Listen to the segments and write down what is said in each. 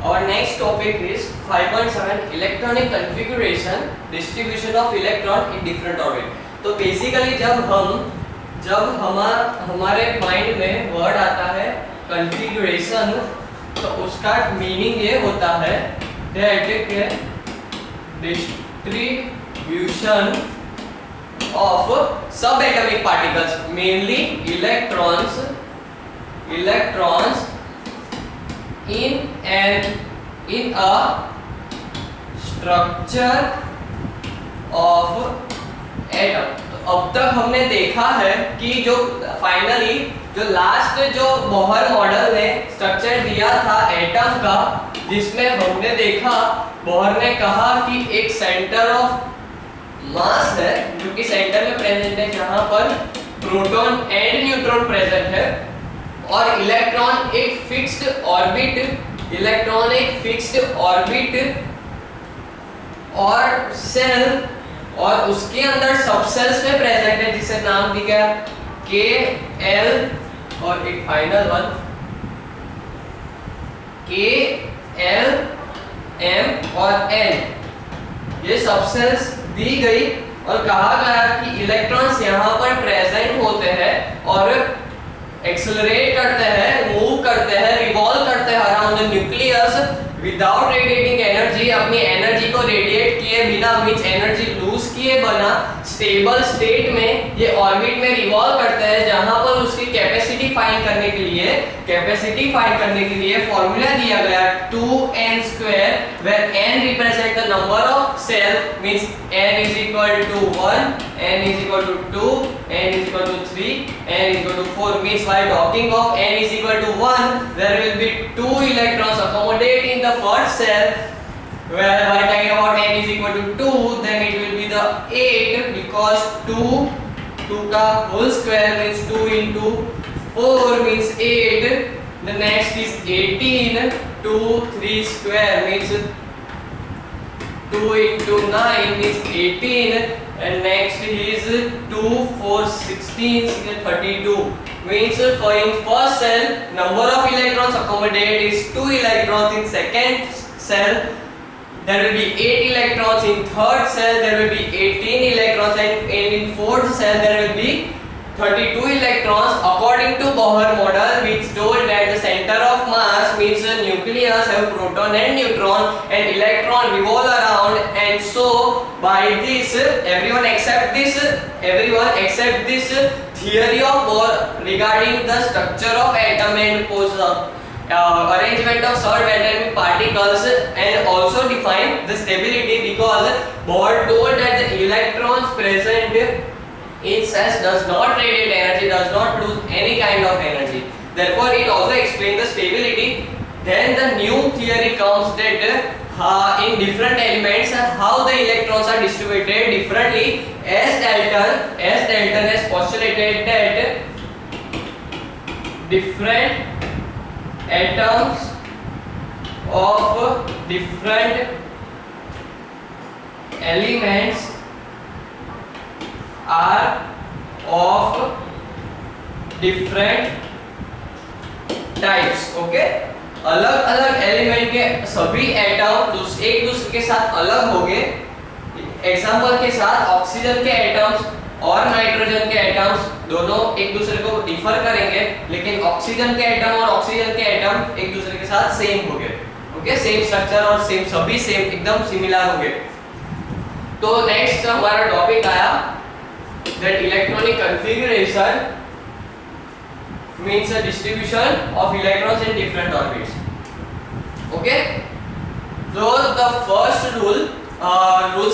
Our next topic is 5.7 electronic configuration, distribution of electron in different orbit. तो basically जब हमारे mind में word आता है कॉन्फ़िगरेशन, तो उसका मीनिंग ये होता है that distribution of subatomic particles, mainly electrons in a structure of atom. तो अब तक हमने देखा है कि जो फाइनली जो बोहर मॉडल ने स्ट्रक्चर दिया था एटम का, जिसमें हमने देखा बोहर ने कहा कि एक सेंटर ऑफ मास है जो कि सेंटर में प्रेजेंट है, जहां पर प्रोटॉन एंड न्यूट्रॉन प्रेजेंट है, और इलेक्ट्रॉन एक फिक्स्ड ऑर्बिट और सेल और उसके अंदर सबसेल्स में प्रेजेंट है, जिसे नाम दिया के एल और एक फाइनल वन के एल एम और एन। ये सबसेल्स दी गई और कहा गया कि इलेक्ट्रॉन्स यहाँ पर प्रेजेंट होते हैं और एक्सेलरेट करते हैं, मूव करते हैं, रिवॉल्व करते हैं around the nucleus without radiating energy, अपनी एनर्जी को रेडिएट किए बिना, मींस एनर्जी लूज किए बिना स्टेबल स्टेट में ये ऑर्बिट में रिवॉल्व करते हैं, जहां पर उसकी कैपेसिटी फाइंड करने के लिए फॉर्मूला दिया गया 2n², where n represent the number of cell, means n is equal to 1, n is equal to 2, n is equal to 3, n is equal to 4, means while talking of n is equal to 1, there will be 2 electrons accommodated in the first cell, where while talking about n is equal to 2, then it will be the 8, because 2 का whole square means 2 into 4 means 8. The next is 18, 2 3 square means 2 into 9 means 18, and next is 2 4 16 32, means for in first cell number of electrons accommodated is 2 electrons, in second cell there will be 8 electrons, in third cell there will be 18 electrons, and in fourth cell there will be 32 electrons according to Bohr model, which told that the center of mass, means the nucleus, have proton and neutron, and electron revolve around, and so by this everyone accept this theory of Bohr regarding the structure of atom and arrangement of subatomic particles, and also define the stability, because Bohr told that the electrons present in cells does not radiate energy, does not lose any kind of energy. Therefore, it also explains the stability. Then the new theory comes that in different elements how the electrons are distributed differently. S. Dalton has postulated that different atoms of different elements are of different types. Okay, अलग अलग element के सभी atom एक दूसरे के साथ अलग होंगे। एग्जांपल के साथ ऑक्सीजन के एटम्स और नाइट्रोजन के एटम्स दोनों एक दूसरे को डिफर करेंगे, लेकिन ऑक्सीजन के एटम और ऑक्सीजन के एटम एक दूसरे के साथ सेम होंगे। ओके, सेम स्ट्रक्चर और सभी सेम एकदम सिमिलर होंगे। तो नेक्स्ट हमारा टॉपिक आया that electronic configuration means a distribution of electrons in different orbits. Okay, so the first rules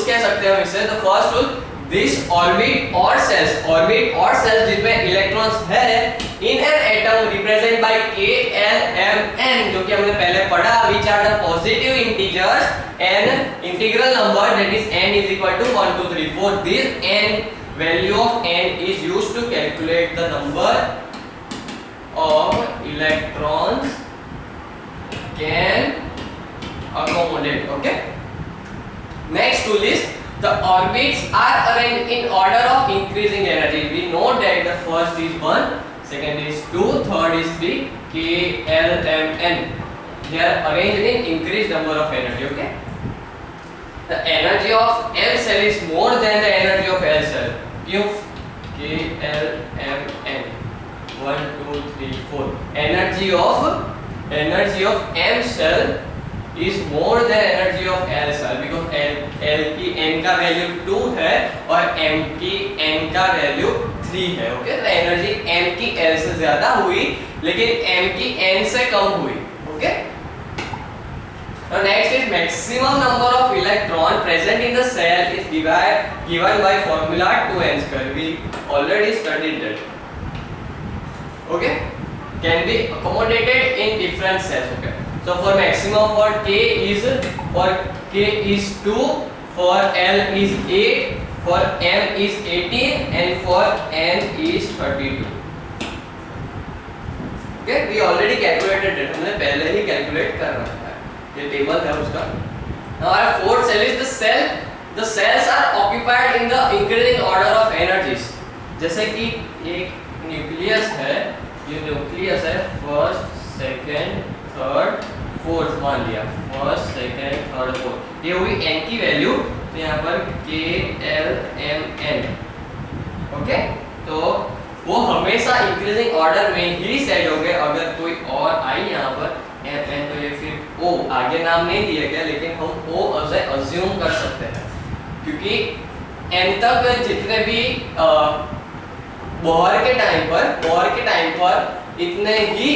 कह सकते हैं इसे। the first rule, this orbit or cells जिसमें electrons है in an atom represented by k l m n, जो कि हमने पहले पढ़ा, which are the positive integers and integral number, that is n is equal to 1 2 3 4. This n value of n is used to calculate the number of electrons can accommodate. Okay, next tool is the orbits are arranged in order of increasing energy. We know that the first is 1, second is 2, third is 3, k l m n. they are arranged in increased number of energy. Okay, the energy of M cell is more than the energy of L cell. क्यों? K L M N 1 2 3 4 energy of M cell is more than energy of L cell because L की N का value 2 है और M की N का value 3 है. Okay, तो energy M की L से ज्यादा हुई लेकिन M की N से कम हुई. Okay, now next is maximum number of electron present in the cell is given by formula 2n square. We already studied that. Okay, can be accommodated in different cells. Okay, so for maximum for K is 2, for L is 8, for M is 18 and for N is 32. Okay, we already calculated it. हमने पहले ही calculate कर रखा है, ये table है उसका. Now our fourth cell is the cell. The cells are occupied in the increasing order of energies. जैसे कि एक न्यूक्लियस है, ये न्यूक्लियस है फर्स्ट सेकेंड थर्ड फोर्थ मान लिया, फर्स्ट सेकेंड थर्ड फोर्थ, ये हुई n की वैल्यू. तो यहाँ पर K L M N. Okay, तो वो हमेशा इंक्रीजिंग ऑर्डर में ही सेट होंगे. अगर कोई और आई यहाँ पर M N तो ये फिर O, आगे नाम नहीं दिया गया लेकिन हम O अज्यूम कर सकते हैं क्योंकि N तक जितने भी बोहर के टाइम पर इतने ही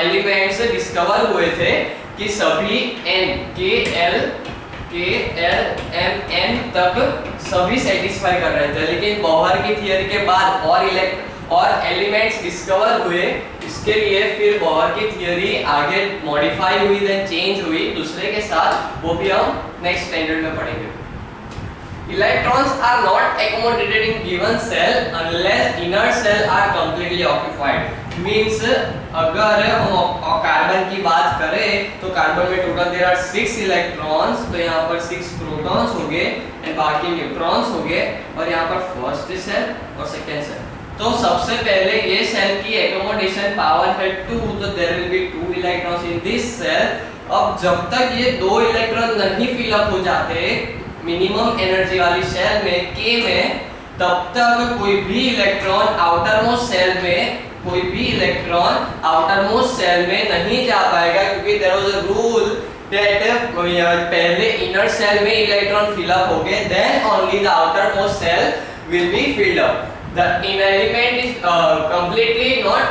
एलिमेंट्स डिस्कवर हुए थे कि सभी N K L M N तक सभी सेटिस्फाई कर रहे थे. लेकिन बोहर की थियरी के बाद और एलिमेंट्स डिस्कवर हुए, इसके लिए फिर बोहर की थियरी आगे मॉडिफाई हुई, देन चेंज हुई दूसरे के साथ. वो भी हम नेक्स्ट स्टैंडर्ड में पढ़ेंगे. Electrons are not accommodated in given cell unless inner cell are completely occupied. Means अगर हम कार्बन की बात करें तो कार्बन में टोटल देयर आर 6 इलेक्ट्रॉन्स. तो यहाँ पर 6 प्रोटॉन्स हो गए एंड बाकी न्यूट्रॉन्स हो गए और यहाँ पर फर्स्ट सेल और सेकेंड सेल. तो सबसे पहले ये सेल की एकोमोडेशन पावर है 2, तो there will be 2 electrons in this shell. अब जब तक ये 2 इलेक्ट्रॉन नहीं फिलअप हो जाते मिनिमम एनर्जी वाली सेल में K में, तब तक कोई भी इलेक्ट्रॉन आउटरमोस्ट सेल में नहीं जा पाएगा क्योंकि there was a rule that पहले इनर सेल में इलेक्ट्रॉन फिलअप हो गए then only the outermost shell will be filled up. The inner element is completely not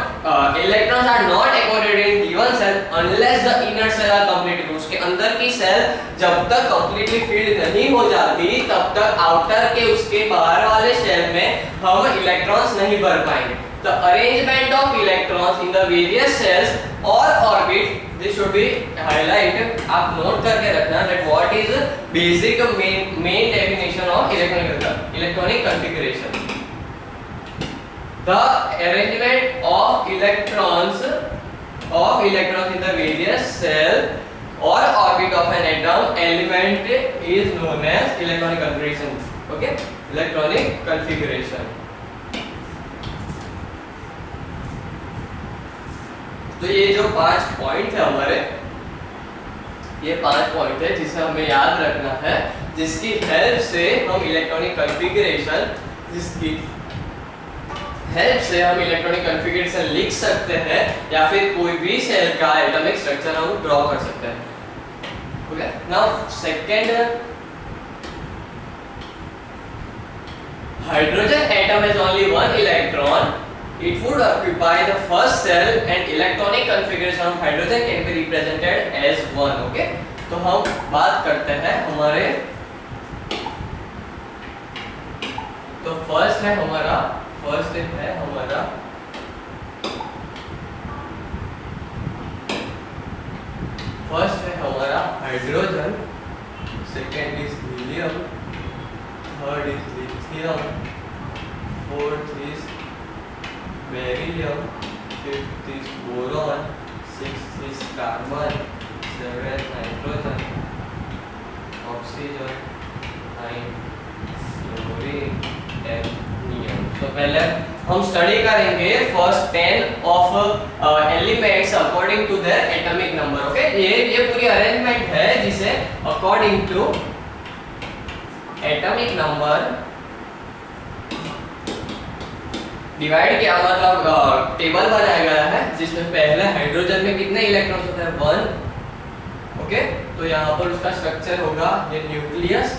electrons are not accommodated in given cell unless the inner cell are completely. उसके अंदर की cell जब तक completely filled नहीं हो जाती तब तक outer के उसके बाहर वाले सेल में हम electrons नहीं भर पाएंगे. The arrangement of electrons in the various cells or orbit, this should be highlighted. आप note करके रखना that what is basic main definition of electronic configuration. The arrangement of electrons in the various cell or orbit of an atom element is known as electronic configuration. Okay, electronic configuration. तो ये जो 5 point है हमारे, ये 5 point है जिसे हमें याद रखना है, जिसकी हेल्प से हम इलेक्ट्रॉनिक कॉन्फ़िगरेशन लिख सकते हैं या फिर कोई भी सेल का एटॉमिक स्ट्रक्चर हम ड्रॉ कर सकते हैं. Okay, now second, hydrogen atom has only 1 electron. It would occupy the first cell and electronic configuration of hydrogen can be represented as 1. Okay, तो हम बात करते हैं हमारे, तो फर्स्ट है हमारा hydrogen, second is helium, third is lithium, fourth is beryllium, fifth is boron, sixth is carbon, seventh nitrogen, oxygen, ninth fluorine and neon. तो पहले हम स्टडी करेंगे first 10 of elements according to their atomic number. Okay, ये पूरी arrangement है जिसे according to atomic number divide किया, मतलब टेबल बनाया गया है जिसमें पहले हाइड्रोजन में कितने इलेक्ट्रॉन्स होते हैं 1। ओके, तो यहाँ पर उसका स्ट्रक्चर होगा ये न्यूक्लियस,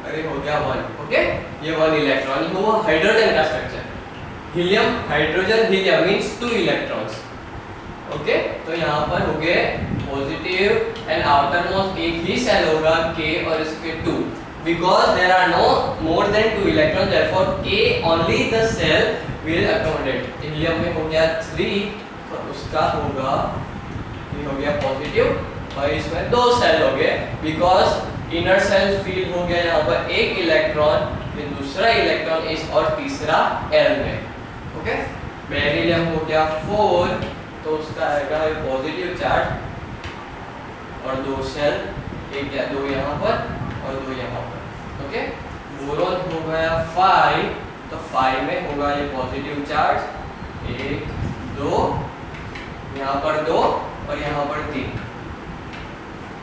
अरे हो गया 1। ओके, ये 1 इलेक्ट्रॉन हुआ हाइड्रोजन का structure. Helium, hydrogen, helium means 2 electrons. Okay, तो यहाँ पर हो गए पॉजिटिव एंड आउटर मोस्ट एक ही सेल होगा K और इसके 2, because there are no more than 2 electrons, therefore K only the cell will accommodate। Helium में हो गया 3, तो उसका होगा ये हो गया पॉजिटिव और इसमें 2 सेल हो गए, बिकॉज इनर सेल फिल हो गया यहाँ पर 1 इलेक्ट्रॉन, फिर दूसरा इलेक्ट्रॉन इस और तीसरा L में। ओके, बेरिलियम हो गया 4, तो उसका आएगा पॉजिटिव चार्ज और 2 सेल, एक या 2 यहाँ पर और 2 यहाँ पर। ओके, बोरॉन हो गया 5, तो 5 में होगा ये पॉजिटिव चार्ज 1 2, यहाँ पर 2 और यहाँ पर 3।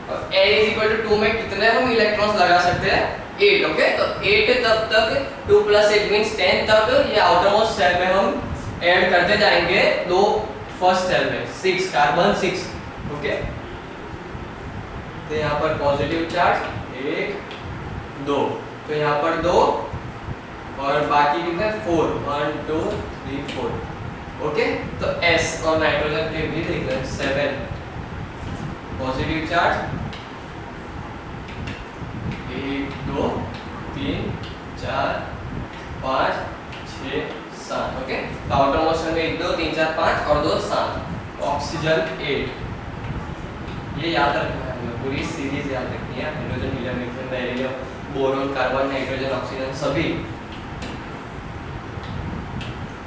और A=2 में कितने हम इलेक्ट्रॉन्स लगा सकते हैं 8। ओके, तो 8 तब तक 2 + 8 मींस 10 तक ये आउटर मोस्ट सेल में हम ऐड करते जाएंगे, 2 फर्स्ट सेल में 6 कार्बन 6। ओके, तो यहाँ पर पॉजिटिव चार्ज 1 2, तो यहाँ पर 2 और बाकी कितने 4 1 2 3 4। ओके, तो S और नाइट्रोजन के भी लिख लें 7 पॉजिटिव चार्ज 1 2 3 4 5 6 7। ओके, तो आउटर मोस्ट में 1 2 3 4 5 और 2 7। ऑक्सीजन 8, ये याद रखना है, पूरी सीरीज याद रखनी है। Hydrogen, helium, lithium, beryllium, boron, carbon, nitrogen, oxygen सभी।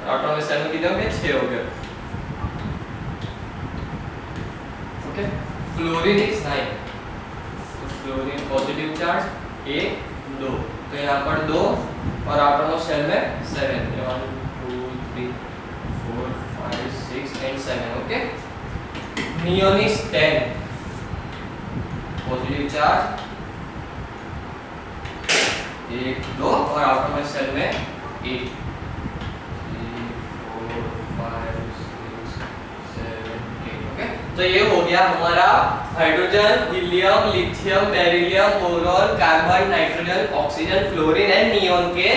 आउटर मोस्ट सेल में कितने हो गए 6 हो गए। ओके, फ्लोरीन इज 9, तो फ्लोरीन पॉजिटिव चार्ज 1 2, तो यहाँ पर 2 और आउटर मोस्ट सेल में 7 1 2 3 4 5 6 and 7। Okay, neon is 10 positive charge 1 2 और आउटर मोस्ट सेल में 8 तो ये हो गया हमारा hydrogen, helium, lithium, beryllium, boron, carbon, nitrogen, oxygen, fluorine and neon के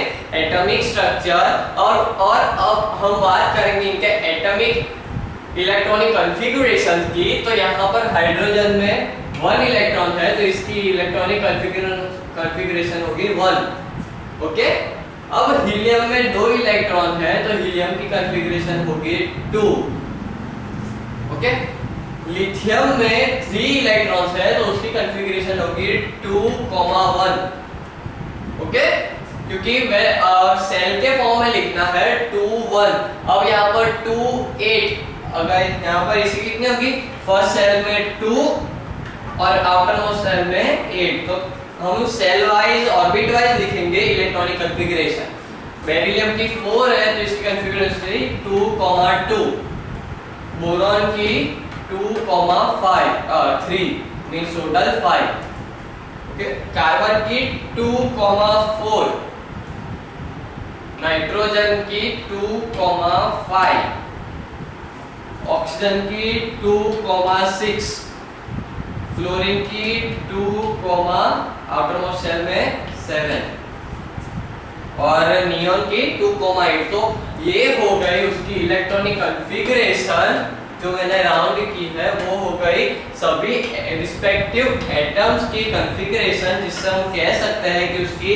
एटॉमिक स्ट्रक्चर। और अब हम बात करेंगे इनके एटॉमिक इलेक्ट्रॉनिक कॉन्फ़िगरेशन की। तो यहाँ पर हाइड्रोजन में 1 इलेक्ट्रॉन है, तो इसकी इलेक्ट्रॉनिक कॉन्फ़िगरेशन होगी 1। ओके, अब हीलियम में 2 इलेक्ट्रॉन है, तो हीलियम की कॉन्फ़िगरेशन होगी 2। ओके, लिथियम में 3 इलेक्ट्रॉन्स है, तो उसकी कॉन्फ़िगरेशन होगी 2,1। ओके, क्योंकि सेल के फॉर्म में लिखना है 2 1। अब यहाँ पर 2 8, अगर यहाँ पर इसकी कितनी होगी फर्स्ट सेल में 2 और आउटर मोस्ट सेल में 8, तो हम सेल वाइज ऑर्बिट वाइज लिखेंगे इलेक्ट्रॉनिक कॉन्फ़िगरेशन। बेरिलियम की 4 है, तो इसकी कॉन्फ़िगरेशन 2,2। बोरॉन की 3 मींस टोटल 5। ओके, कार्बन की 2,4, नाइट्रोजन की 2,5, ऑक्सीजन की 2,6, फ्लोरीन की 2, आउटर मोस्ट सेल में 7 और नियोन की 2,8। तो ये हो गई उसकी इलेक्ट्रॉनिक कॉन्फ़िगरेशन जो मैंने राउंड की है, वो हो गई सभी रिस्पेक्टिव एटम्स की कॉन्फ़िगरेशन, जिससे हम कह सकते हैं कि उसकी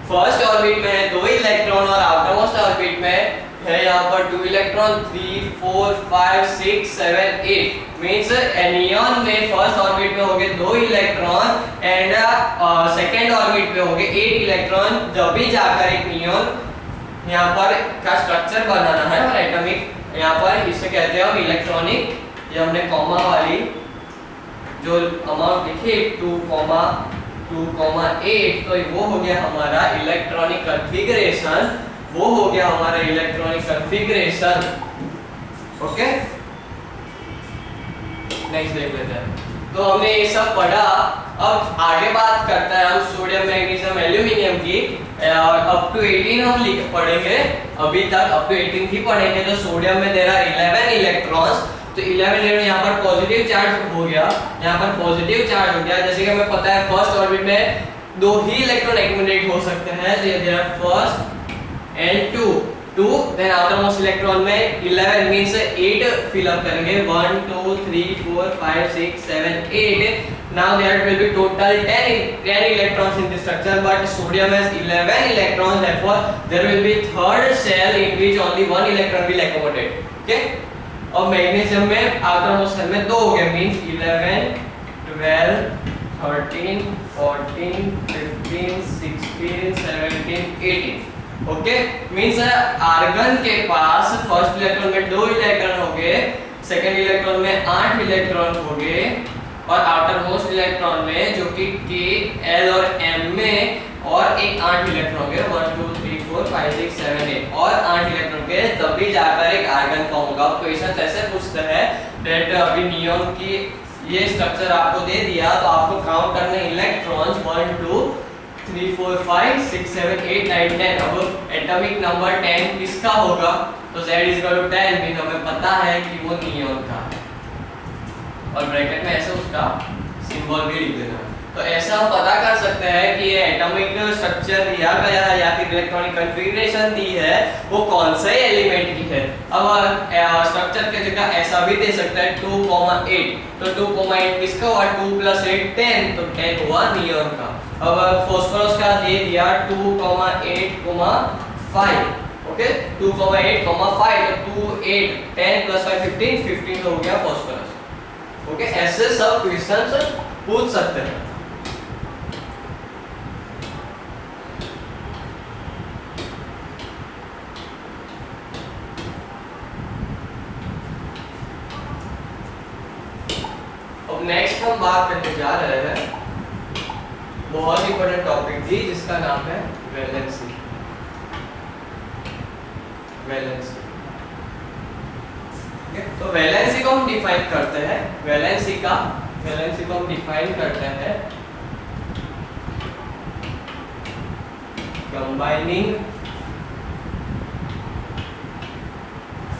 फर्स्ट ऑर्बिट में है 2 इलेक्ट्रॉन और आउटर मोस्ट ऑर्बिट में है यहाँ पर 2 इलेक्ट्रॉन 3 4 5 6 7 8 मींस नियोन में फर्स्ट ऑर्बिट में होंगे 2 इलेक्ट्रॉन एंड सेकंड ऑर्बिट में होंगे 8 इलेक्ट्रॉन। जब भी जाकर एक नियोन यहाँ पर का स्ट्रक्चर बनाना है और एटॉमिक यहाँ पर इसे कहते हैं हम इलेक्ट्रॉनिक, ये हमने कॉमा वाली जो अमाउंट लिखी 2, 2,8, तो वो हो गया हमारा इलेक्ट्रॉनिक कॉन्फ़िगरेशन, वो हो गया हमारा इलेक्ट्रॉनिक कॉन्फ़िगरेशन। ओके, नेक्स्ट देख लेते हैं। तो हमने ये सब पढ़ा, अब आगे बात करते हैं हम सोडियम, मैग्नीशियम, एल्यूमिनियम की। अप टू 18 हम पढ़ेंगे, अभी तक अप टू 18 ही पढ़ेंगे। तो सोडियम में देर आर 11 इलेक्ट्रॉन्स, तो 11 यहाँ पर पॉजिटिव चार्ज हो गया, यहाँ पर पॉजिटिव चार्ज हो गया। जैसे कि हमें पता है फर्स्ट ऑर्बिट में 2 ही इलेक्ट्रॉन एक्युमुलेट हो सकते हैं, तो ये first and 2, then outermost electron में 11 मींस 8 फिल अप करेंगे, 1 2 3 4 5 6 7 8। Now there will be total 10 electrons in this structure, but sodium has 11 electrons, therefore there will be third cell in which only 1 electron will accommodate. Okay, और magnesium में outermost cell में 2 हो गए, means 11 12 13 14 15 16 17 18। Okay, means argon के पास first electron में 2 electron हो गए, second electron में 8 इलेक्ट्रॉन हो गए, और आउटर मोस्ट इलेक्ट्रॉन में जो कि के, एल और एम में और एक 8 इलेक्ट्रॉन हो गए, 1 2 3 4 5 6 7 8 और 8 इलेक्ट्रॉन के, तभी जाकर एक आर्गन फॉर्म होगा। अब क्वेश्चन ऐसे पूछता है दैट अभी नियॉन की ये स्ट्रक्चर आपको दे दिया, तो आपको काउंट करने इलेक्ट्रॉन्स 1 2 3 4 5 6 7 8 9 10। अब एटॉमिक नंबर 10 किसका होगा, तो Z = 10 मीन हमें पता है कि वो नियॉन का है, और ब्रैकेट में ऐसे उसका सिंबल भी लिख देना। तो ऐसा हम पता कर सकते हैं कि ये एटॉमिक स्ट्रक्चर दिया गया है या फिर इलेक्ट्रॉनिक कॉन्फ़िगरेशन दी है वो कौन से एलिमेंट की है। अब स्ट्रक्चर की जगह ऐसा भी दे सकता है 2,8, तो 2,8 किसका हुआ, 2 + 8 10, तो 10 हुआ नियॉन का। अब फास्फोरस का दे दिया 2,8, 5, ओके 2,8, 5, तो 2 8 10 + 5 15, 15 हो गया फास्फोरस। ओके, ऐसे सब क्वेश्चंस पूछ सकते हैं। अब नेक्स्ट हम बात करने जा रहे हैं बहुत इंपॉर्टेंट टॉपिक थी जिसका नाम है वैलेंसी। वैलेंसी, तो वैलेंसी को हम डिफाइन करते हैं, वैलेंसी को हम डिफाइन करते हैं combining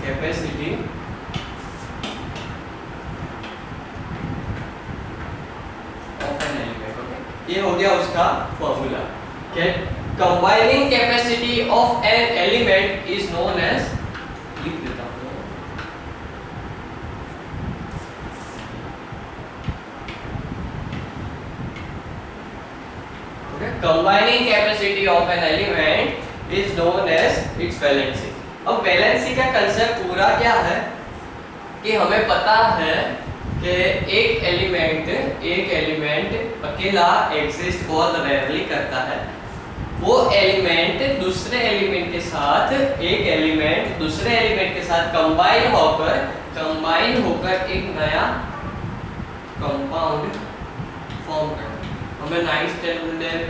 capacity of an element. Okay, ये हो गया उसका formula. Combining capacity of an element is known as, लिख देता हूं, combining capacity of an element is known as its valency। अब वैलेंसी का कंसेप्ट पूरा क्या है कि हमें पता है कि एक एलिमेंट अकेला एग्जिस्ट बहुत रेयरली करता है। वो एलिमेंट दूसरे एलिमेंट के साथ, एक एलिमेंट दूसरे एलिमेंट के साथ कंबाइन होकर एक नया कंपाउंड फॉर्म करता है। हमें 9th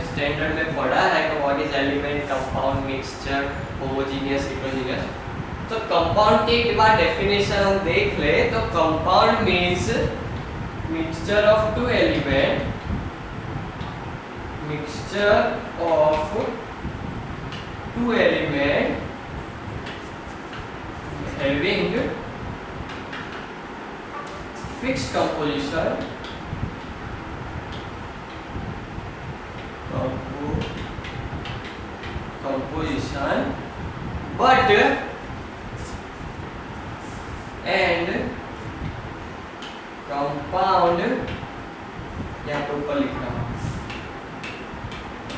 स्टैंडर्ड में पढ़ा है कि what is element, compound, mixture, homogeneous, heterogeneous. तो कंपाउंड की एक बार डेफिनेशन हम देख ले तो compound means mixture of two element, mixture of two element having fixed composition, but and compound, यहाँ पर ऊपर लिखना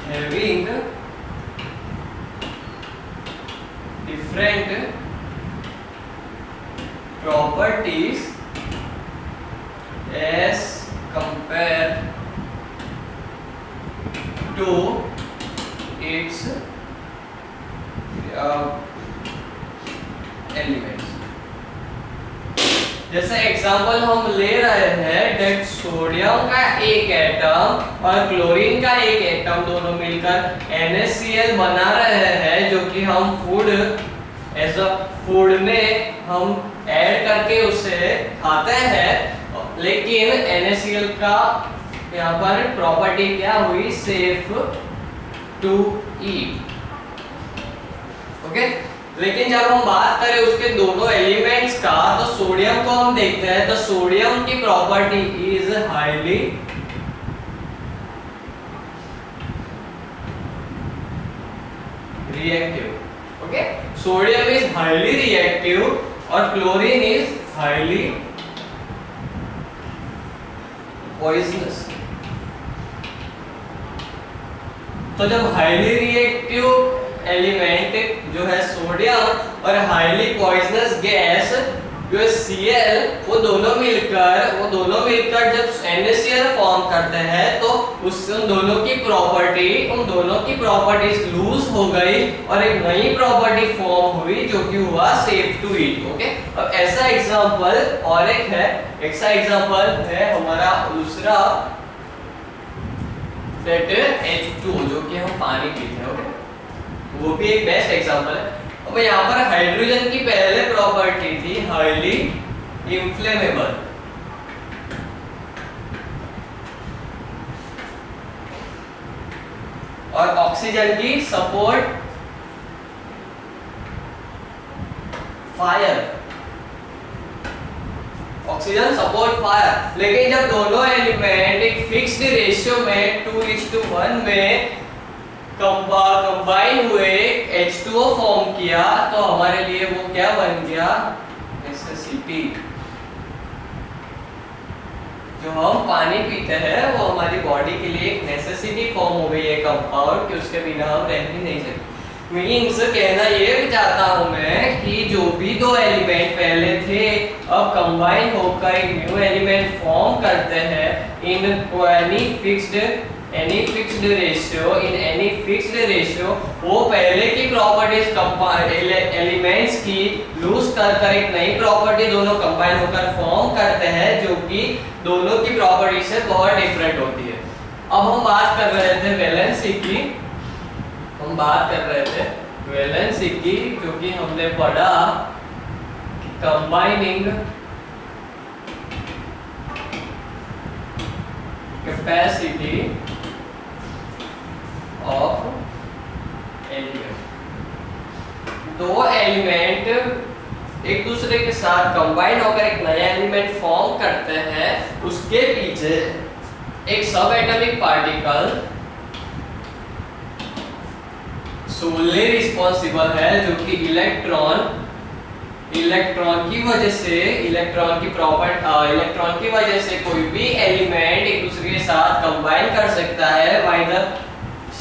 having different properties as compared to its elements। जैसे एग्जांपल हम ले रहे हैं दैट सोडियम का एक एटम और क्लोरीन का एक एटम दोनों मिलकर NaCl बना रहे हैं, जो कि हम फूड एज अ फूड में हम ऐड करके उसे खाते हैं। लेकिन NaCl का यहाँ पर प्रॉपर्टी क्या हुई, सेफ टू ईट। ओके, लेकिन जब हम बात करें उसके दोनों एलिमेंट्स का, तो सोडियम को हम देखते हैं, तो सोडियम की property is highly reactive. Okay, sodium is highly reactive और क्लोरीन इज हाईली पॉइजनस। तो जब हाईली रिएक्टिव एलिमेंट जो है सोडियम और हाईली पॉइजनस गैस जो है Cl, वो दोनों मिलकर जब NaCl फॉर्म करते हैं, तो उन दोनों की प्रॉपर्टीज लूज हो गई और एक नई प्रॉपर्टी फॉर्म हुई जो कि हुआ सेफ टू ईट। ओके, अब ऐसा एग्जांपल है हमारा दूसरा H2 जो कि हम पानी पीते हैं। ओके, वो भी एक बेस्ट एग्जांपल है। अब यहाँ पर हाइड्रोजन की पहले प्रॉपर्टी थी हाईली इंफ्लेमेबल, और ऑक्सीजन की सपोर्ट फायर। लेकिन जब दोनों एलिमेंट एक फिक्स्ड रेशियो में 2:1 में कंबाइन हुए H2O फॉर्म किया, तो हमारे लिए वो क्या बन गया, नेसेसिटी। जो हम पानी पीते हैं वो हमारी बॉडी के लिए एक नेसेसिटी फॉर्म हो गई है कंपाउंड, कि उसके बिना हम रह ही नहीं सकते। मीनिंग्स कहना ये भी चाहता हूं मैं कि जो भी दो एलिमेंट पहले थे अब कंबाइन होकर एक न्यू एलिमेंट फॉर्म करते हैं इन एनी फिक्स्ड रेशियो, वो पहले की प्रॉपर्टीज एलिमेंट्स की लूज कर एक नई प्रॉपर्टी दोनों कंबाइन होकर फॉर्म करते हैं, जो कि दोनों की प्रॉपर्टी से बहुत डिफरेंट होती है। अब हम बात कर रहे थे वैलेंसी की, क्योंकि हमने पढ़ा कंबाइनिंग कैपेसिटी ऑफ एलिमेंट। दो एलिमेंट एक दूसरे के साथ कंबाइन होकर एक नया एलिमेंट फॉर्म करते हैं, उसके पीछे एक सब एटॉमिक पार्टिकल सोलली रिस्पॉन्सिबल है, जो कि इलेक्ट्रॉन की वजह से कोई भी एलिमेंट एक दूसरे के साथ कंबाइन कर सकता है बाय द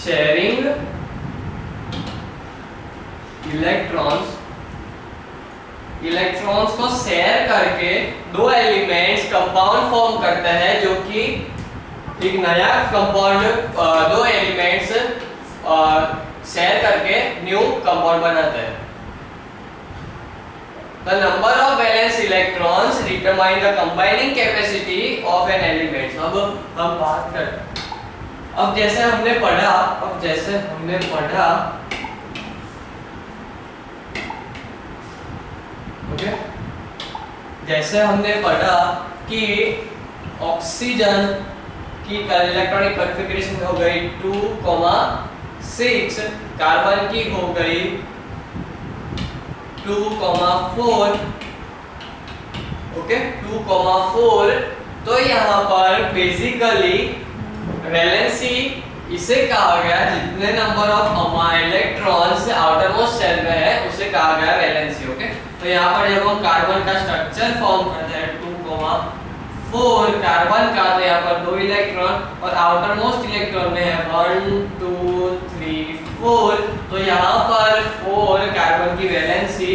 शेयरिंग इलेक्ट्रॉन्स को शेयर करके दो एलिमेंट्स कंपाउंड फॉर्म करते हैं, जो कि एक नया कंपाउंड दो एलिमेंट्स शेयर करके न्यू कंपाउंड बनाते हैं। The number of valence electrons determine the combining capacity of an element। अब हम बात करते, अब जैसे हमने पढ़ा ओके, जैसे हमने पढ़ा कि ऑक्सीजन की इलेक्ट्रॉनिक कॉन्फ़िगरेशन हो गई 2,6, कार्बन की हो गई 2,4। ओके, 2,4। तो यहाँ पर बेसिकली वैलेंसी इसे कहा गया, जितने number of electrons outermost shell में है उसे कहा गया वैलेंसी। ओके, तो यहाँ पर जब हम कार्बन का स्ट्रक्चर फॉर्म करते हैं 2,4 कार्बन का, तो यहाँ पर 2 इलेक्ट्रॉन और आउटर मोस्ट इलेक्ट्रॉन में है 1 2 3 4। तो यहाँ पर 4 कार्बन की वैलेंसी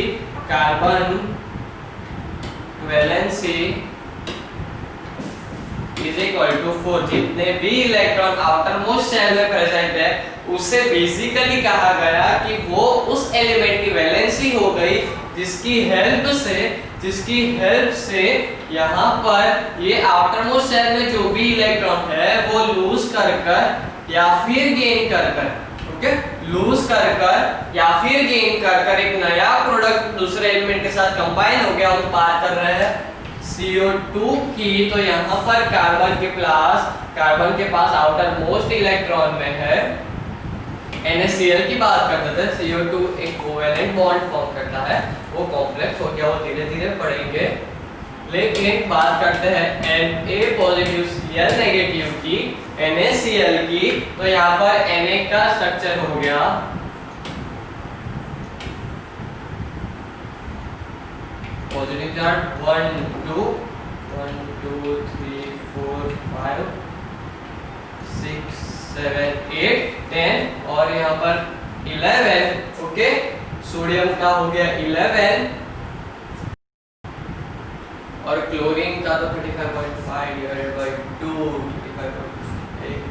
इज इक्वल टू 4। जितने भी इलेक्ट्रॉन आउटर मोस्ट शेल में प्रेजेंट है उससे बेसिकली कहा गया कि वो उस एलिमेंट की वैलेंसी हो गई जिसकी हेल्प से जिसकी हेल्प से यहाँ पर ये आउटर मोस्ट शेल में जो भी इलेक्ट्रॉन है वो लूज कर या फिर गेन कर ओके, लूज कर या फिर गेन कर एक नया प्रोडक्ट दूसरे एलिमेंट के साथ कंबाइन हो गया, उत्पाद कर रहे हैं CO2 की। तो यहाँ पर कार्बन के पास आउटर मोस्ट इलेक्ट्रॉन में है NaCl की बात करते थे, CO2 एक कोवेलेंट बॉन्ड फॉर्म करता है, वो कॉम्प्लेक्स हो गया, वो धीरे धीरे पढ़ेंगे। लेकिन बात करते हैं Na पॉजिटिव Cl नेगेटिव की, NaCl की। तो यहाँ पर Na का स्ट्रक्चर हो गया पॉजिटिव चार्ज 1 2 3 4 5 6 7 8 10 और यहाँ पर 11। ओके, सोडियम का हो गया 11 और क्लोरीन का तो 35.5 डिवाइडेड बाय 2 35.8।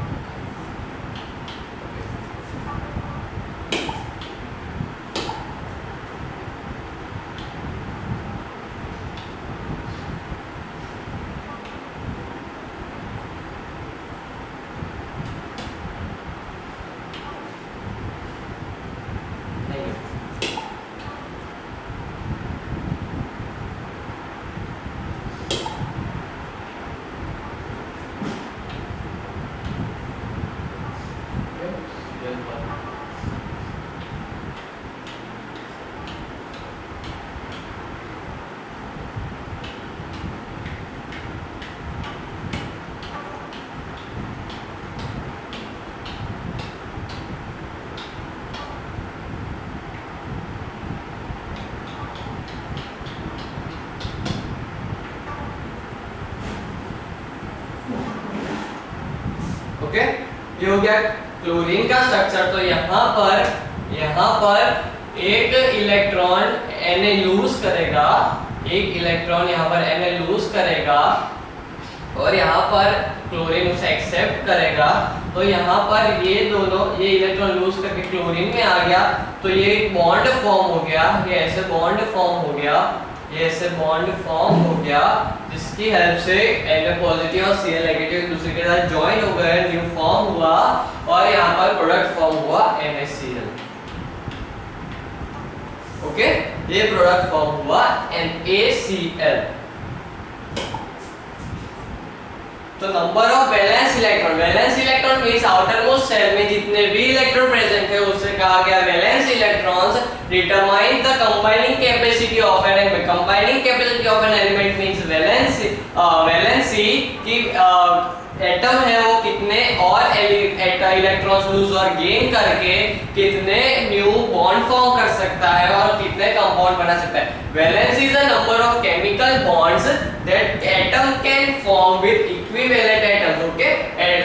ओके, ये हो गया क्लोरीन का स्ट्रक्चर। तो यहाँ पर एक इलेक्ट्रॉन Na लूज करेगा, एक इलेक्ट्रॉन यहाँ पर Na लूज करेगा और यहाँ पर क्लोरीन उसे एक्सेप्ट करेगा। तो यहाँ पर ये इलेक्ट्रॉन लूज करके क्लोरीन में आ गया, तो ये एक बॉन्ड फॉर्म हो गया, ये ऐसे बॉन्ड फॉर्म हो गया, ये ऐसे बॉन्ड फॉर्म हो गया, जिसकी हेल्प से Na पॉजिटिव और Cl नेगेटिव एक दूसरे के साथ ज्वाइन हो गए, न्यू फॉर्म हुआ और यहाँ पर प्रोडक्ट फॉर्म हुआ NaCl। ओके, ये प्रोडक्ट फॉर्म हुआ NaCl। तो number of valence electron means outermost shell में जितने भी इलेक्ट्रॉन प्रेजेंट है उससे कहा गया valence electrons determine the combining capacity of an element. Combining capacity of an element means valency की एटम है वो कितने और इलेक्ट्रॉन्स लूज और गेन करके कितने न्यू बॉन्ड फॉर्म कर सकता है और कितने कंपाउंड बना सकता है। Valency is the number of chemical bonds that atom can form with equivalent atoms. Okay,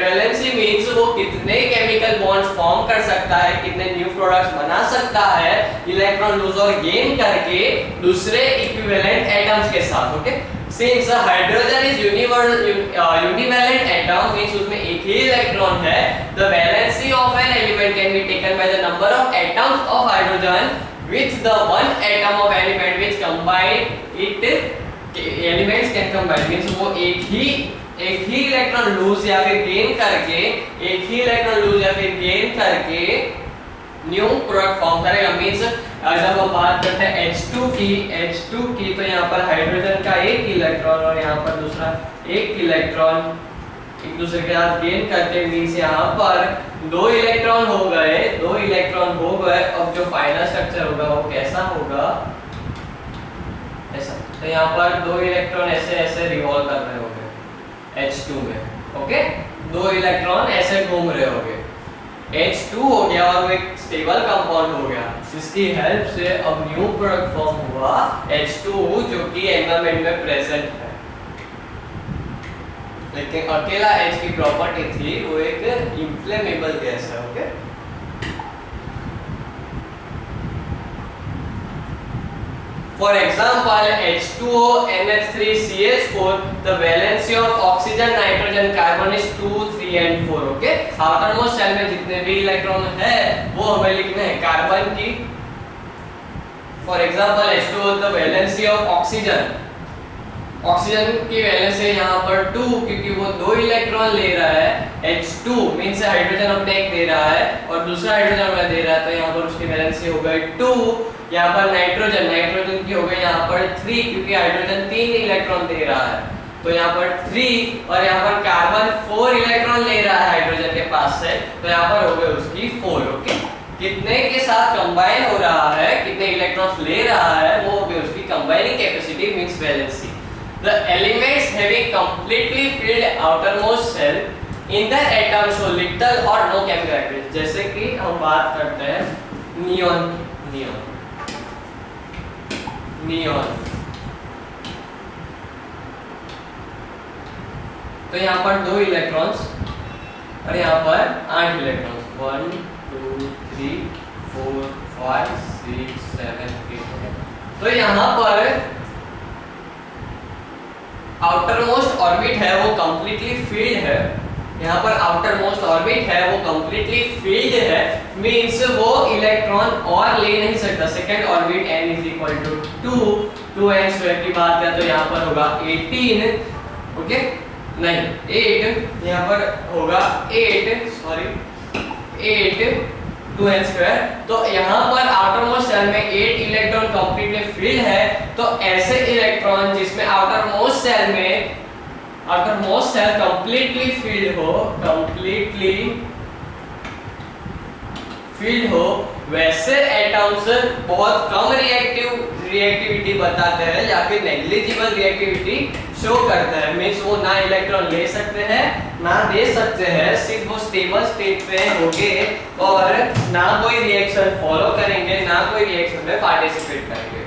valency means वो कितने केमिकल बॉन्ड्स फॉर्म कर सकता है, कितने न्यू प्रोडक्ट्स बना सकता है इलेक्ट्रॉन लूज और गेन करके दूसरे इक्विवेलेंट एटम्स के साथ। Okay, Since hydrogen is univalent atom means उसमें एक ही इलेक्ट्रॉन है, the valency of an element can be taken by the number of atoms of hydrogen with the one atom of element which combine it. Elements can combine means वो एक ही electron lose या फिर gain करके new product form करेगा। Means जब हम बात करते हैं H2 की तो यहाँ पर हाइड्रोजन का एक इलेक्ट्रॉन और यहाँ पर दूसरा एक इलेक्ट्रॉन एक दूसरे के साथ गेन करते मींस यहाँ पर दो इलेक्ट्रॉन हो गए। अब जो फाइनल स्ट्रक्चर होगा वो कैसा होगा, ऐसा। तो यहाँ पर दो इलेक्ट्रॉन ऐसे रिवॉल्व कर रहे होंगे H2 में। ओके, दो इलेक्ट्रॉन ऐसे घूम रहे होंगे, H2 हो गया और वो एक स्टेबल कंपाउंड हो गया, जिसकी हेल्प से अब न्यू प्रोडक्ट फॉर्म हुआ H2 जो कि एनवायरनमेंट में प्रेजेंट है। लेकिन अकेला H की प्रॉपर्टी थी वो एक इन्फ्लेमेबल गैस है। Okay, For example, H2O, NH3, CH4, the valency of oxygen, nitrogen, carbon is 2, 3 and 4. Okay? outermost shell में जितने भी इलेक्ट्रॉन है वो हमें लिखने हैं। कार्बन की for example H2O the valency of oxygen, oxygen की वैलेंसी यहाँ पर 2 क्योंकि वो 2 इलेक्ट्रॉन ले रहा है। H2 मींस हाइड्रोजन अपने एक दे रहा है और दूसरा हाइड्रोजन अपने दे रहा है, तो यहाँ पर उसकी वैलेंसी हो गई 2। यहाँ पर नाइट्रोजन, नाइट्रोजन की हो गई यहाँ पर 3 क्योंकि हाइड्रोजन 3 इलेक्ट्रॉन दे रहा है, तो यहाँ पर 3। और यहाँ पर कार्बन 4 इलेक्ट्रॉन ले रहा है हाइड्रोजन के पास से, तो यहाँ पर हो गई उसकी 4। ओके, कितने के साथ कंबाइन हो रहा है, कितने इलेक्ट्रॉन्स ले रहा है, वो हो गई उसकी combining capacity means valency. The elements having completely filled outermost shell in the atom show little or no chemical activity। जैसे कि हम बात करते हैं नियॉन, तो यहाँ पर 2 इलेक्ट्रॉन्स और यहाँ पर 8 इलेक्ट्रॉन्स, 1 2 3 4 5 6 7 8। तो यहाँ पर आउटर मोस्ट ऑर्बिट है वो कंप्लीटली फील्ड है, यहाँ पर आउटर मोस्ट ऑर्बिट है वो कंप्लीटली फील्ड है, मींस वो इलेक्ट्रॉन और ले नहीं सकता। Second orbit n is equal to 2n square की बात करें तो यहाँ पर होगा 18, ओके नहीं 8, यहाँ पर होगा 8 2n स्क्वायर। तो यहाँ पर आउटर मोस्ट सेल में 8 इलेक्ट्रॉन कंप्लीटली फील्ड है, तो ऐसे इलेक्ट्रॉन जिसमें outermost shell completely filled हो वैसे एटम्स बहुत कम रिएक्टिविटी बताते हैं या फिर नेग्लिजिबल रिएक्टिविटी शो करते हैं, मींस वो ना इलेक्ट्रॉन ले सकते हैं ना दे सकते हैं, सिर्फ वो स्टेबल स्टेट पे होंगे और ना कोई रिएक्शन फॉलो करेंगे ना कोई रिएक्शन में पार्टिसिपेट करेंगे।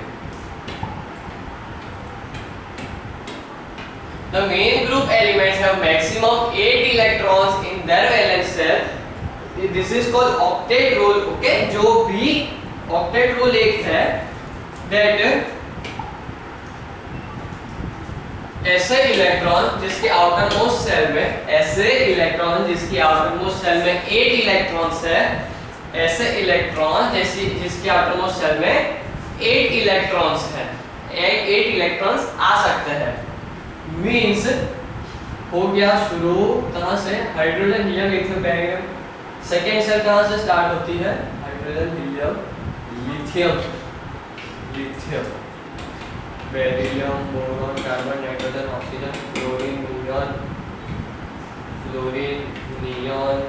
The main group elements have maximum 8 electrons in their valence shell. This is called octet rule, okay? जो भी octet rule एक है that ऐसे इलेक्ट्रॉन जिसके आउटर मोस्ट सेल में 8 इलेक्ट्रॉन्स है, ऐसे इलेक्ट्रॉन जिसके आउटर मोस्ट सेल में 8 इलेक्ट्रॉन्स है, 8 इलेक्ट्रॉन्स आ सकते हैं, मींस हो गया शुरू कहां से, hydrogen helium lithium beryllium. Second shell कहां से स्टार्ट होती है, hydrogen helium lithium beryllium boron carbon nitrogen oxygen fluorine neon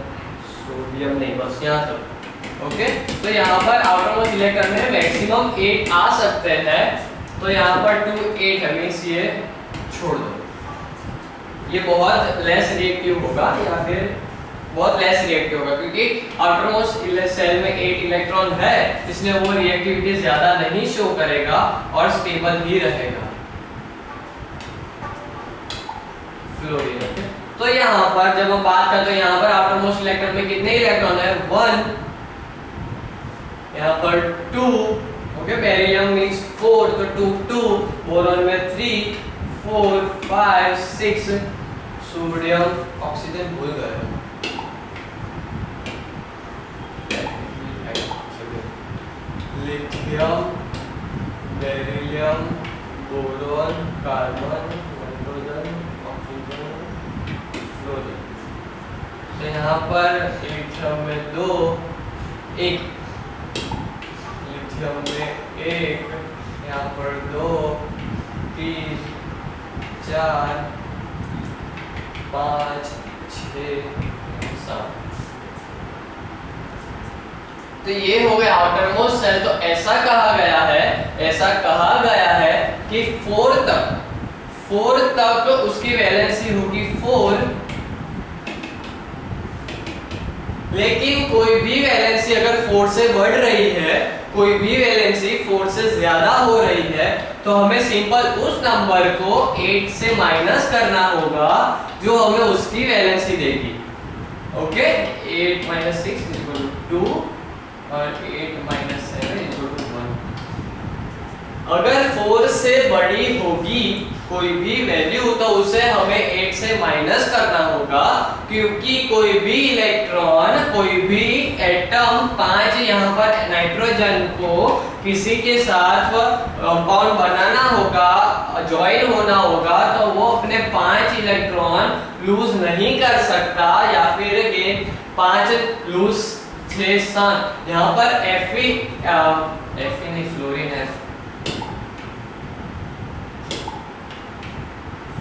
sodium, नहीं बस यहाँ तक, ओके। तो यहाँ पर आउटर मोस्ट इलेक्ट्रॉन में मैक्सिमम 8 आ सकते हैं, तो यहाँ पर 2 8 है, मींस ये छोड़ दो, ये बहुत लेस रिएक्टिव होगा या फिर बहुत लेस रिएक्टिव होगा क्योंकि आउटर मोस्ट सेल में 8 इलेक्ट्रॉन है, इसलिए वो रिएक्टिविटी ज्यादा नहीं शो करेगा और स्टेबल ही रहेगा। फ्लोरीन, तो यहाँ पर जब हम बात करते हैं यहाँ पर आउटर मोस्ट इलेक्ट्रॉन में कितने इलेक्ट्रॉन है, 1, यहाँ पर 2, ओके, बेरिलियम मींस 4 तो 2 बोरॉन में 3 4 5 6, सोडियम ऑक्सीजन भूल गए, lithium beryllium boron carbon nitrogen oxygen fluorine. तो यहाँ पर लिथियम में 2 1, लिथियम में 1, यहाँ पर 2 3 4 5 6 7। तो ये हो गया आउटर मोस्ट सेल। तो ऐसा कहा गया है कि 4 तक उसकी वैलेंसी होगी 4, लेकिन कोई भी वैलेंसी अगर 4 से बढ़ रही है, कोई भी वैलेंसी 4 से ज्यादा हो रही है, तो हमें सिंपल उस नंबर को 8 से माइनस करना होगा जो हमें उसकी वैलेंसी देगी, ओके। 8 - 6 = 2 और 8 - 7 = 1। अगर 4 से बड़ी होगी कोई भी वैल्यू तो उसे हमें 8 से माइनस करना होगा, क्योंकि कोई भी इलेक्ट्रॉन, कोई भी एटम 5 यहाँ पर नाइट्रोजन को किसी के साथ कंपाउंड बनाना होगा, ज्वाइन होना होगा, तो वो अपने 5 इलेक्ट्रॉन लूज नहीं कर सकता, या फिर ये 5 लूज 6 7 यहाँ पर Fe नहीं, फ्लोरीन है,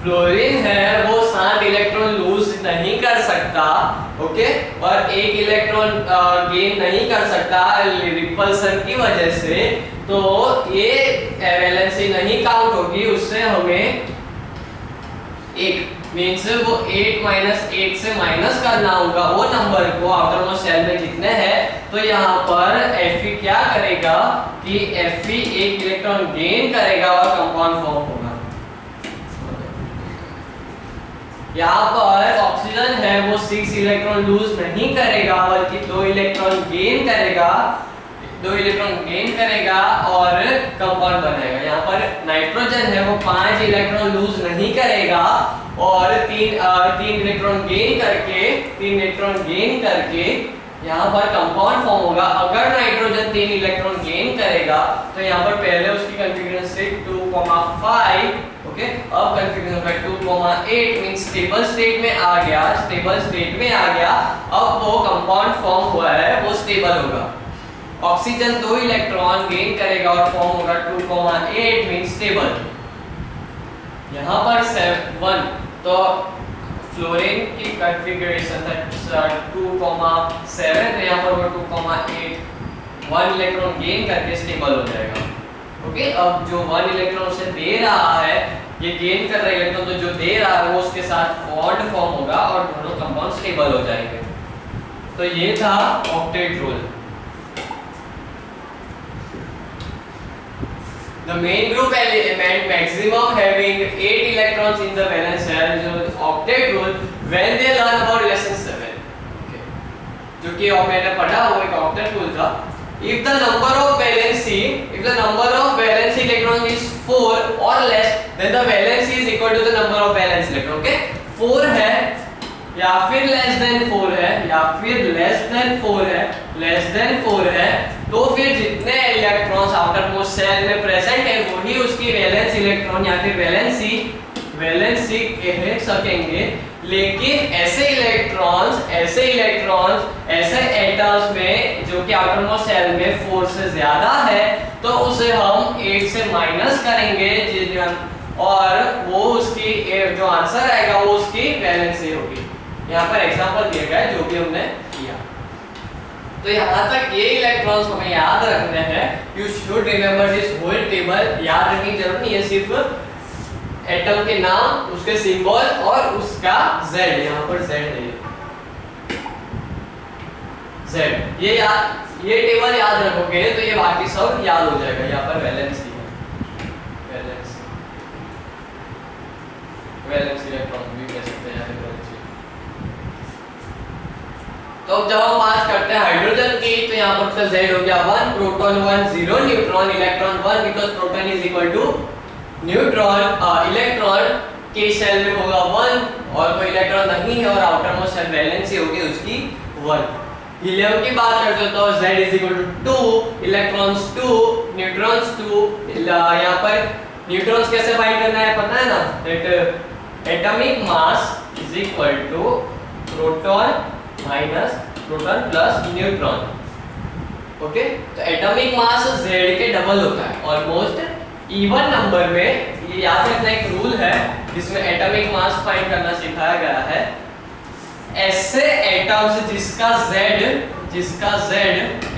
फ्लोरीन है, वो 7 इलेक्ट्रॉन लूज नहीं कर सकता, ओके, और 1 इलेक्ट्रॉन गेन नहीं कर सकता रिपल्सन की वजह से, तो ये वैलेंसी नहीं काउंट होगी, उससे हमें एक मीन्स वो 8 माइनस 8 से माइनस करना होगा वो नंबर को आउटर मोस्ट शेल में जितने हैं। तो यहाँ पर Fe क्या करेगा कि Fe 1 इलेक्ट्रॉन गेन करेगा और कंपाउंड फॉर्म होगा। यहाँ पर ऑक्सीजन है वो 6 इलेक्ट्रॉन लूज नहीं करेगा बल्कि 2 इलेक्ट्रॉन गेन करेगा, 2 इलेक्ट्रॉन गेन करेगा और कंपाउंड बनाएगा। यहाँ पर नाइट्रोजन है वो 5 इलेक्ट्रॉन लूज नहीं करेगा और 3 इलेक्ट्रॉन गेन करके यहाँ पर कंपाउंड फॉर्म होगा। अगर नाइट्रोजन 3 इलेक्ट्रॉन गेन करेगा तो यहाँ पर पहले उसकी कॉन्फ़िगरेशन से 2,5, ओके, अब कॉन्फ़िगरेशन 2,8 मींस स्टेबल स्टेट में आ गया, अब वो कंपाउंड फॉर्म हुआ है वो स्टेबल होगा। ऑक्सीजन 2 इलेक्ट्रॉन गेन करेगा और फॉर्म होगा 2,8 मींस स्टेबल। यहाँ पर 7 तो फ्लोरीन की कॉन्फ़िगरेशन था 2,7, तो यहाँ पर वो 2,8 1 इलेक्ट्रॉन गेन करके स्टेबल हो जाएगा। ओके, अब जो 1 इलेक्ट्रॉन से दे रहा है, ये गेन कर रहा है इलेक्ट्रॉन, तो जो दे रहा है वो उसके साथ बॉन्ड फॉर्म होगा और दोनों कंपाउंड स्टेबल हो जाएंगे। तो ये था octet rule. The main group element maximum having 8 electrons in the valence shell is the octet rule when they learn about lesson 7, okay, जो कि मैंने पढ़ा वो एक octet rule था। If the number of valence electrons is 4 or less, then the valency is equal to the number of valence electron, okay, 4 है या फिर less than 4 है या फिर less than 4 है, तो फिर जितने इलेक्ट्रॉन्स आउटर मोस्ट शेल में प्रेजेंट है वही उसकी वैलेंस इलेक्ट्रॉन या फिर वैलेंसी कह सकेंगे। लेकिन ऐसे एटम्स में जो कि आउटर मोस्ट शेल में 4 से ज्यादा है तो उसे हम 8 से माइनस करेंगे और वो उसकी जो आंसर आएगा वो उसकी वैलेंसी होगी। यहाँ पर एग्जांपल दिया गया है जो भी हमने किया। तो यहाँ तक ये इलेक्ट्रॉन्स हमें याद रखने हैं। You should remember this whole table. याद रखने की जरूरत नहीं है, सिर्फ एटम के नाम, उसके सिंबल और उसका Z, यहाँ पर Z है, Z, ये टेबल याद रखोगे तो ये बाकी सब याद हो जाएगा। यहाँ पर वैलेंसी है, वैलेंसी इलेक्ट्रॉन भी कह सकते हैं। तो जब हम बात करते हैं हाइड्रोजन की तो यहाँ पर उसका Z हो गया 1, proton 1, 0 neutron, electron 1, because proton is equal to neutron. Electron के शेल में होगा 1 और कोई इलेक्ट्रॉन नहीं है और आउटर मोस्ट शेल वैलेंसी होगी उसकी 1। हीलियम की बात करते हो तो Z is equal to 2, electrons 2, neutrons 2। यहाँ पर न्यूट्रॉन्स कैसे फाइंड करना है पता है ना, that atomic mass is equal to proton minus proton plus neutron. Okay, तो एटॉमिक मास Z के डबल होता है ऑलमोस्ट। इवन नंबर में ये याद रखना एक रूल है जिसमें एटॉमिक मास फाइंड करना सिखाया गया है। ऐसे एटम्स जिसका Z,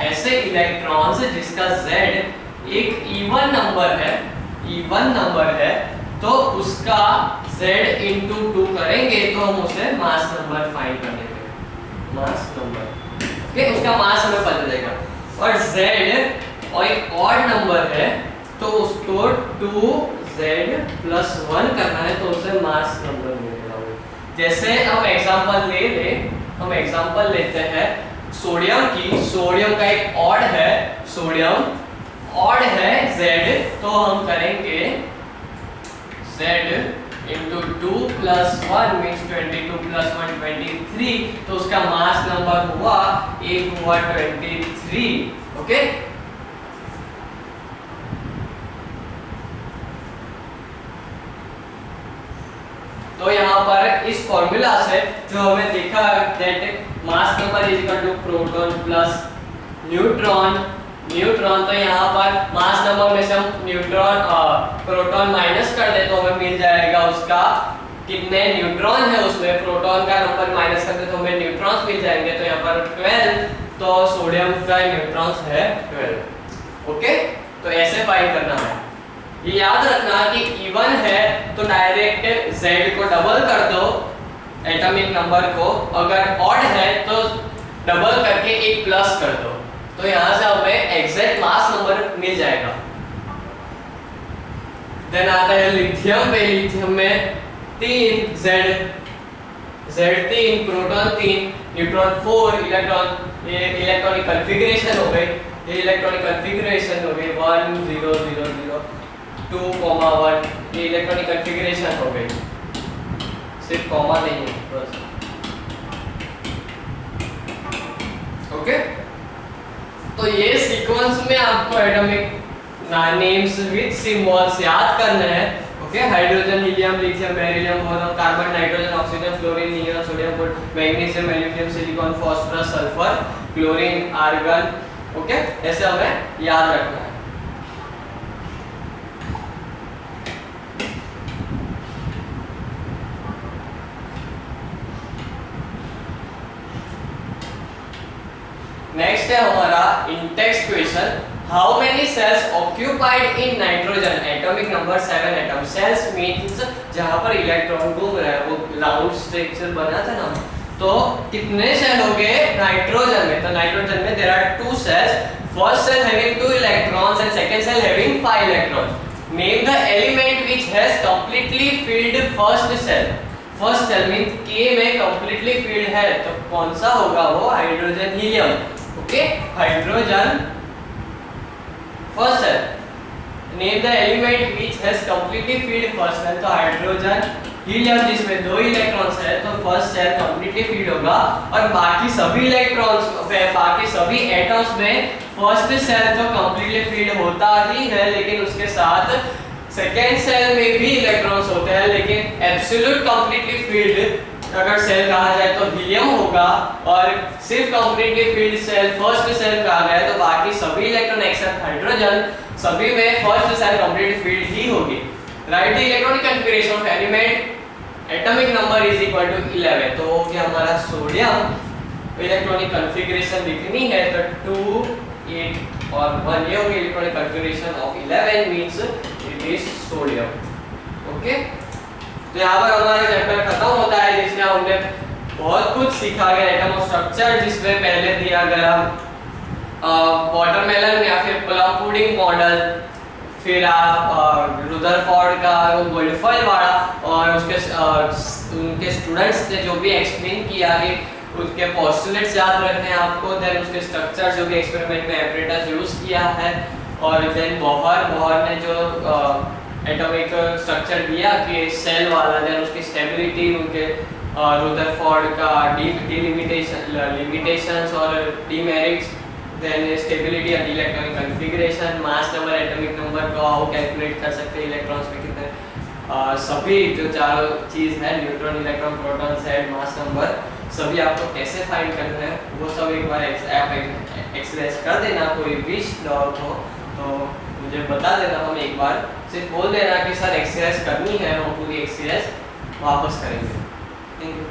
ऐसे इलेक्ट्रॉन्स जिसका Z एक इवन नंबर है तो उसका Z into 2 करेंगे तो हम उसे मास नंबर फाइंड कर लेंगे, मास नंबर। ओके, उसका मास हमें पता चलेगा। और Z और एक ऑड नंबर है तो उसको 2Z plus 1 करना है तो उसे मास नंबर मिलेगा। जैसे हम एग्जांपल लेते हैं सोडियम की। सोडियम का एक ऑड है, सोडियम ऑड है Z, तो हम करेंगे Z into 2 plus 1 means 22 plus 1 23, तो उसका मास नंबर हुआ 23. ओके, तो यहाँ पर इस फॉर्मूला से जो हमें देखा that mass number is equal to proton plus neutron. तो यहाँ पर मास नंबर में से हम प्रोटॉन माइनस कर दे तो हमें मिल जाएगा उसका कितने न्यूट्रॉन है उसमें. प्रोटॉन का नंबर माइनस कर दे तो हमें न्यूट्रॉन्स मिल जाएंगे. तो यहाँ पर 12, तो सोडियम का न्यूट्रॉन्स है 12. ओके, तो ऐसे फाइंड करना है. ये याद रखना कि इवन है तो डायरेक्ट Z को डबल कर दो एटॉमिक नंबर को, अगर ऑड है तो डबल करके एक प्लस कर दो, तो यहां से हमें एग्जैक्ट मास नंबर मिल जाएगा. देन आता है लिथियम पे. लिथियम में 3 Z3, प्रोटॉन 3, न्यूट्रॉन 4, इलेक्ट्रॉन, ये इलेक्ट्रॉनिक कॉन्फ़िगरेशन हो गई. ये इलेक्ट्रॉनिक कॉन्फ़िगरेशन हो गई 1 0 0 0 2 1. ये इलेक्ट्रॉनिक कॉन्फ़िगरेशन हो गई, सिर्फ कॉमा नहीं है बस. ओके, तो ये सीक्वेंस में आपको एटॉमिक नेम्स विद सिंबल्स याद करना है. Okay, hydrogen, helium, lithium, beryllium, boron, carbon, nitrogen, oxygen, fluorine, neon, sodium, magnesium, aluminium, silicon, phosphorus, sulphur, chlorine, argon. Okay, ऐसे हमें याद रखना है. नेक्स्ट है हमारा intext question. How many shells occupied in nitrogen. Atomic number 7 atom. Shells means जहां पर electron घूम रहा है, वो राउंड स्ट्रक्चर बना था ना, तो कितने सेल हो गए नाइट्रोजन में. तो नाइट्रोजन में there are 2 shells. First shell having 2 electrons and second shell having 5 electrons. Name the element which has completely filled first shell. First shell means K में कंप्लीटली फिल्ड है, तो कौन सा होगा वो? Hydrogen, helium. Okay, hydrogen first shell. Name the element which has completely filled first shell. तो hydrogen, helium जिसमें 2 electrons है, तो फर्स्ट सेल कंप्लीटली फिल्ड होगा. और बाकी सभी इलेक्ट्रॉन्स, बाकी सभी एटम्स में फर्स्ट सेल तो कंप्लीटली फिल्ड होता ही है, लेकिन उसके साथ सेकेंड सेल में भी इलेक्ट्रॉन्स होते हैं. लेकिन एब्सोल्यूट कंप्लीटली फिल्ड अगर सेल कहा जाए तो हीलियम होगा, और सिर्फ completely filled shell first shell कहा गया तो बाकी सभी इलेक्ट्रॉन एक्सेप्ट हाइड्रोजन, सभी में फर्स्ट सेल कंप्लीटली फिल्ड ही होगी. Write the electronic configuration of element. Atomic number is equal to 11. तो हो गया हमारा सोडियम. इलेक्ट्रॉनिक कॉन्फ़िगरेशन लिखनी है तो 2 8 और 1 ये होगी electronic configuration of 11 means it is sodium. Okay, तो यहाँ पर हमारा चैप्टर खत्म होता है, जिसमें हमने बहुत कुछ सीखा गया. एटम स्ट्रक्चर जिसमें पहले दिया गया वाटरमेलन या फिर प्लम पुडिंग मॉडल, फिर आप रुदरफोर्ड का गोल्डफॉयल वाला, और उनके स्टूडेंट्स ने जो भी एक्सप्लेन किया कि उसके पोस्टुलेट्स याद रखने हैं आपको. देन उसके स्ट्रक्चर जो भी एक्सपेरिमेंट में एपरेटस यूज किया है, और देन बोहर ने जो एटॉमिक स्ट्रक्चर दिया कि सेल वाला, देन उसकी स्टेबिलिटी, उनके रुदरफोर्ड का लिमिटेशंस और demerits, then stability and electronic configuration, mass number, atomic number को हाउ कैलकुलेट कर सकते हैं, इलेक्ट्रॉन्स में कितने, सभी जो चारों चीज़ है, neutron, electron, proton, shell, mass number, सभी आपको कैसे फाइंड करना है वो सब एक बार एक्सप्रेस कर देना. कोई भी डाउट हो तो मुझे बता देना. हम एक बार सिर्फ बोल देना कि सर एक्सरसाइज करनी है, हम पूरी एक्सरसाइज वापस करेंगे. Thank you.